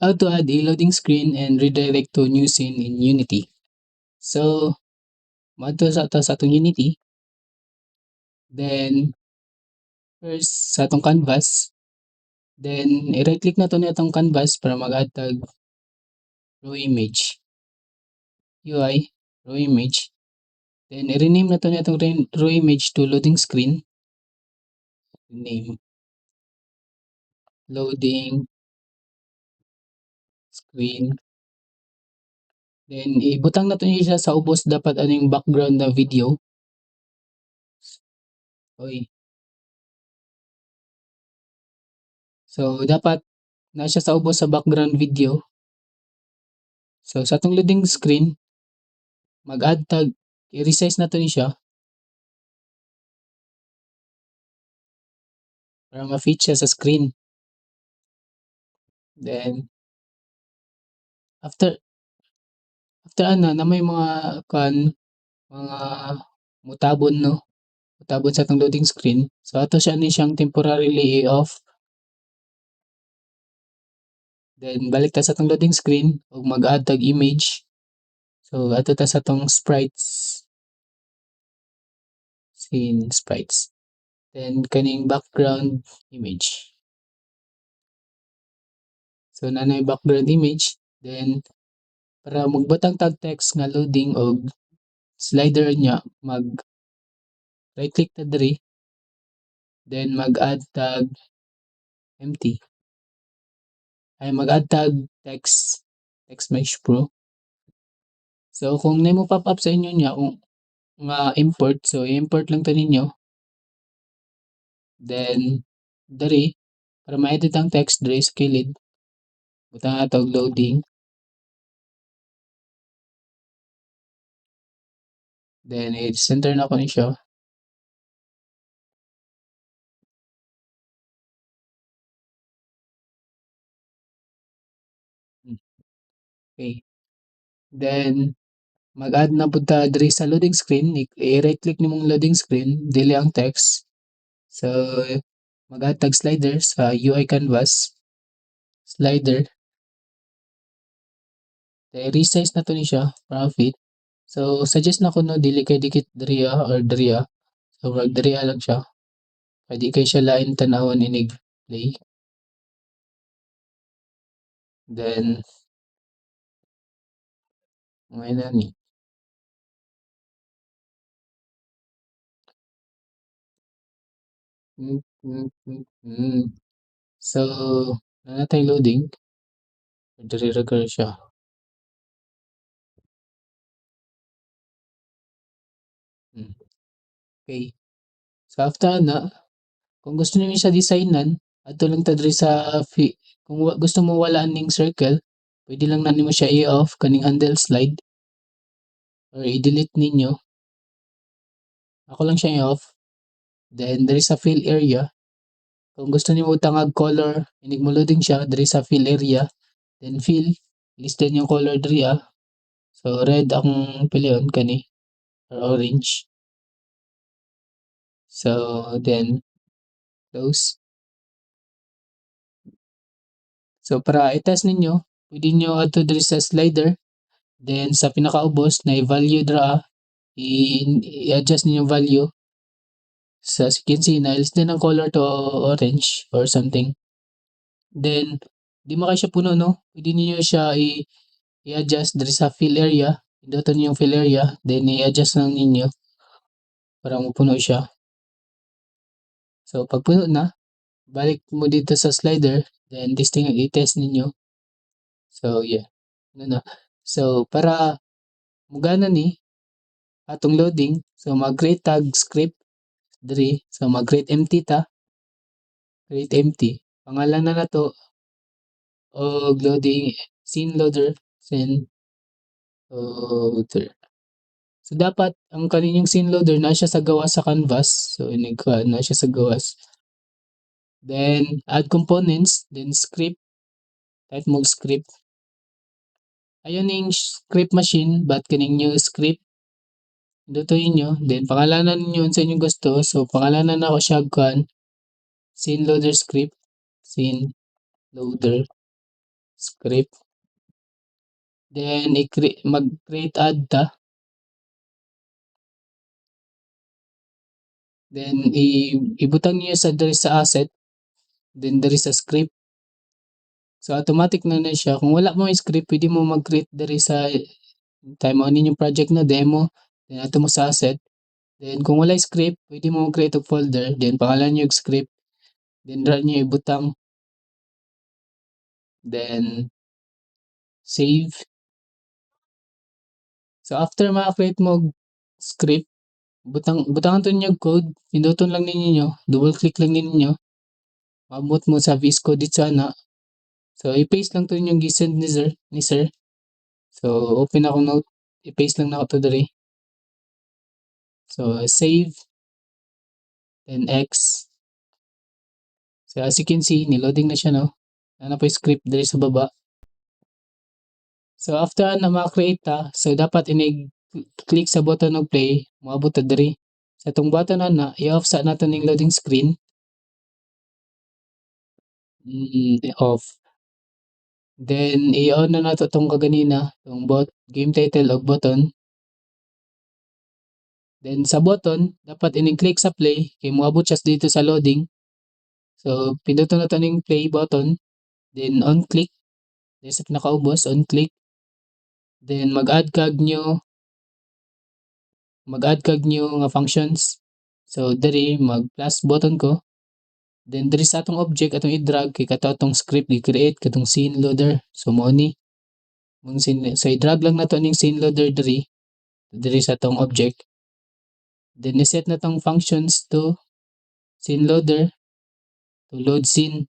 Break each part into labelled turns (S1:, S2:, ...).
S1: How to add a loading screen and redirect to new scene in Unity. So, madto sa atong Unity, then first sa atong canvas, then i-right click nato ni atong canvas para mag-add tag raw image, UI, raw image. Then i-rename nato ni atong raw image to loading screen. Name, loading screen. Then ibutang nato niya siya sa ubos dapat aning background na video. Oy. So dapat na siya sa ubos sa background video. So sa atong loading screen, mag-add tag, i-resize nato ni siya para ma-fit siya sa screen. Then after na may mga mga mutabon no, mutabon sa atong loading screen. So ato siya ni siyang temporarily i-off. Then balik ta sa atong loading screen ug mag-add tag image. So ato ta sa atong sprites. Scene sprites. Then kaning background image. So nanay background image, then para magbutang tag text nga loading og slider niya, mag right click ta diri, then mag-add tag empty. Ay mag-add tag text mesh pro. So kung nimo pop up sa inyo niya kung nga import, so import lang to ninyo. Then diri para ma-edit ang text diri sa kilid, butang ato og loading. Then i-center na ko ni siya. Okay. Then mag-add na pud ta diri sa loading screen, i-right click nimong loading screen, dili ang text. So mag-add tag slider sa UI canvas, slider. Then resize na to ni siya para fit. So suggest na ko no dili kay dikit diriya or diriya. So mag diriya lang siya. Kay di kay siya lain tan-awon inig play. Then ngayon na ni. So nanatay loading. Diri ra gyud siya. Okay. So after na, kung gusto niyo siya designan, adto lang ta diri sa kung gusto mo wala ning circle, pwede lang na nimo siya i-off kaning handle slide or i-delete ninyo. Ako lang siya i-off. Then diri sa fill area, kung gusto nimo tangag color, inig mo loading siya diri sa fill area, then fill, listed yung color diri ah. So red akong pilion kani or orange. So then close. So para i-test ninyo, pwede nyo adto diri sa slider, then sa pinakaubos na i-value dra, i-adjust ninyo value. So as you can see, na-alis din ang color to orange or something. Then, di mo siya puno, no? Pwede niyo siya i-adjust diri sa fill area. Pindutan niyo yung fill area, then i-adjust lang ninyo para mapuno siya. So pag puno na, balik mo dito sa slider, then i-test ninyo. So yeah. Ano na. So para mugana ni atong loading, so mag-create tag script diri. So mag-create empty ta. Create empty. Pangalan na nato og loading scene loader. So dapat ang kaninyong scene loader na siya sa gawas sa canvas. So inig na siya sa gawas. Then add components, then script. Type mo script. Ayun yung script machine, but kaning new script. Dutuin nyo. Then pangalanan niyo sa inyong gusto. So pangalanan na ako siya scene loader script. Scene loader script. Then mag-create add ta. Then ibutang niyo sa diri sa asset, then diri sa script. So automatic na siya. Kung wala mo yung script, pwede mo mag-create diri sa time on yung project na demo. Then ato mo sa asset. Then kung wala script, pwede mo mag-create og folder. Then pangalan niyo yung script. Then run niyo ibutang. Then save. So after ma-create mo og script, butangan to niyo code, pinduton lang ninyo, double click lang ninyo, maabot mo sa VS Code dito sana. So i-paste lang to yung gisend ni sir. So open ako note, i-paste lang na ako to diri. So save, then X. So as you can see, niloading na siya no. Ano po yung script diri sa baba. So after na ma-create ta, so dapat click sa button of play, moabot ta diri. Sa itong button na, i-off sa nato ning loading screen. Off. Then i-on na nato tong kaganina, tong game title o button. Then sa button, dapat click sa play kay moabot siya dito sa loading. So pinduton na to ning play button, then on click. Then sa pinakaubos, on click. Then mag-add kag new nga functions. So diri mag plus button ko. Then diri sa atong object atong i-drag kay kato atong script i-create katong scene loader. So mao ni so i-drag lang nato ning scene loader diri sa atong object. Then i-set na tong functions to scene loader to load scene.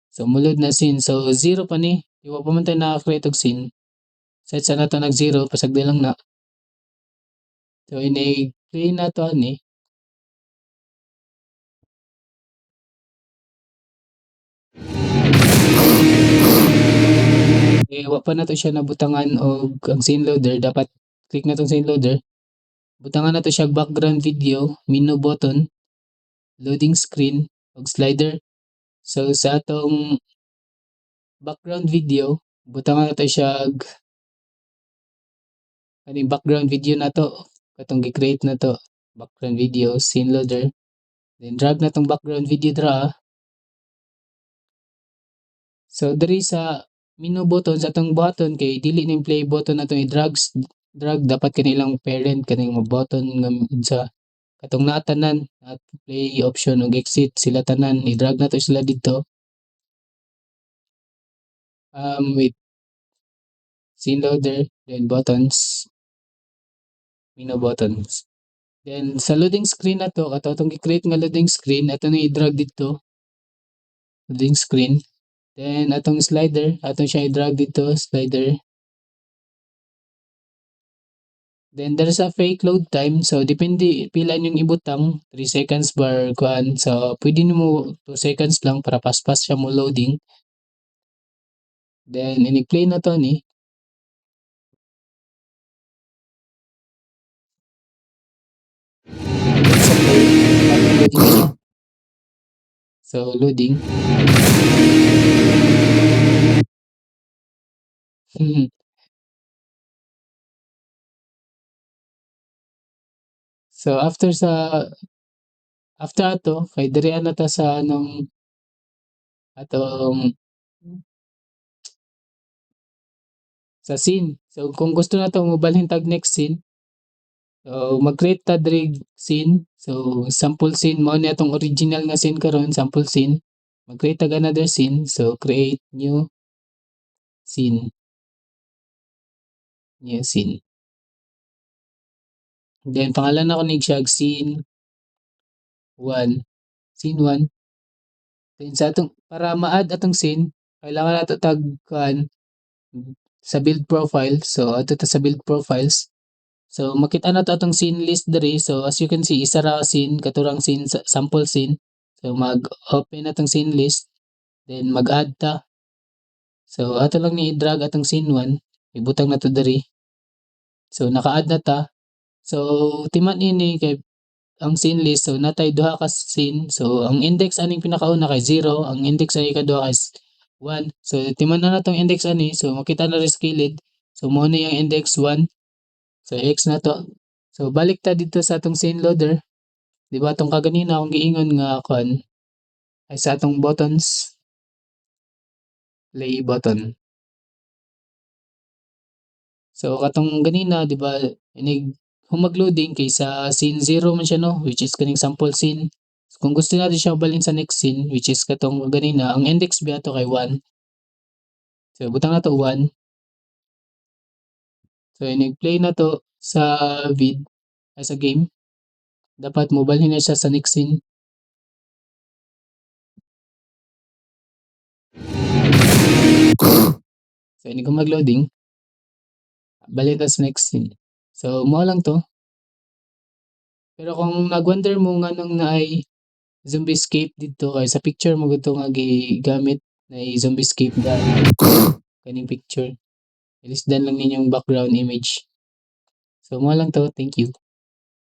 S1: So mulod na scene. So zero pa ni. Iwa pa man tayo naka-create og scene. Set sa nato nag zero pasagdi lang na. So ini-play na to ani. Wa pa nato siya nabutangan og ang scene loader. Dapat click na tong scene loader. Butangan nato siya background video, menu button, loading screen, og slider. So sa atong background video, butangan nato siya kaning background video nato katong gi-create nato background video scene loader. Then drag na tong background video dra. So diri sa menu button sa atong button kay dili ning play button atong drag dapat kanilang parent kaning mga button nga sa katong naa tanan at play option ug exit sila tanan i-drag nato sila dito. With scene loader then buttons, menu buttons. Then sa loading screen na to, kato itong i-create nga loading screen, ato na i-drag dito. Loading screen. Then atong slider, atong siya i-drag dito, slider. Then there's a fake load time. So depende pila yung ibutang, 3 seconds bar kuan. So pwede nimo 2 seconds lang para paspas siya mo loading. Then ini-play na to ni. Sa play, loading na siya. So loading. So after ato kay diri na ta sa anong atong sa scene. So kung gusto nato mobalhin tag next scene, so mag-create ta diri scene. So sample scene mao ni atong original nga scene karon, sample scene. Mag-create tag another scene. So create new scene. New scene. Then pangalan ako ni siya scene 1. Scene 1. Then sa atong para ma-add atong scene, kailangan nato tag kuan sa build profile. So ato ta sa build profiles. So makita na to atong scene list diri. So as you can see, isa ra scene katurang scene sample scene. So mag-open na tong scene list. Then mag-add ta. So ato lang ni i-drag atong scene 1. Ibutang na to diri. So naka-add na ta. So timan ini kay ang scene list. So natay duha ka scene. So ang index aning pinakauna kay 0, ang index sa ikaduha kay 1. So timan na natong index ani, so makita na rin sa kilid. So mo na yung index 1. So X na to. So balik ta dito sa atong scene loader. Di ba atong kaganina akong giingon nga kon ay sa atong buttons, play button. So katong ganina, di ba, inig humag-loading kay sa scene 0 man siya no, which is kaning sample scene. So, kung gusto natin siya balhin sa next scene, which is katong ganina, ang index biya to kay 1. So butang na to 1. So inig-play na to sa ay sa game. Dapat mobalhin na siya sa next scene. So inig humag-loading, balik ta sa next scene. So mo lang to. Pero kung nag-wonder mo nga nung naay zombie escape dito kay sa picture mo gito nga gigamit na zombie escape kaning picture. Ilisdan lang ninyong background image. So mo lang to. Thank you.